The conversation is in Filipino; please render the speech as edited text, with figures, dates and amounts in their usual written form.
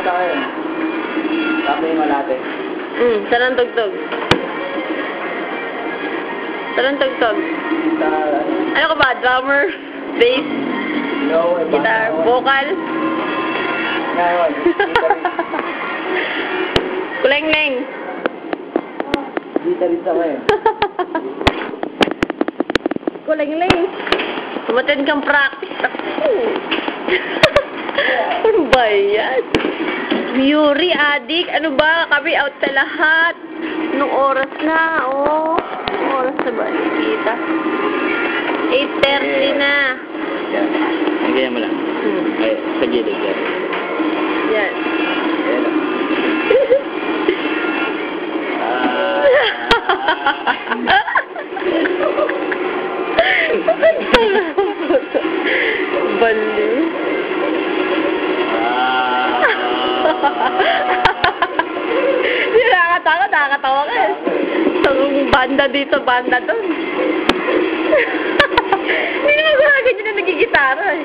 Tayo. Tapos yung malate. Saan ang tugtog? Saan ang tugtog? Ano ka ba? Drummer? Bass? No, Guitar? Vocal? Ngayon. Kuleng-leng? Gitarista ko eh. Kuleng-leng? Tumatin kang practice. Ano ba yan? Yuri, adik, ano ba? Kami out sa lahat. Anong oras na? Oh, anong oras na ba? Kita. 8:30 na. Yan. Ganyan mo lang. Ay, sa gilid yan. Yan. Ayan lang. Bali. Nakakatawa ka eh. Ang banda dito, banda doon. Hindi naman gumagad yun na nagigitara eh.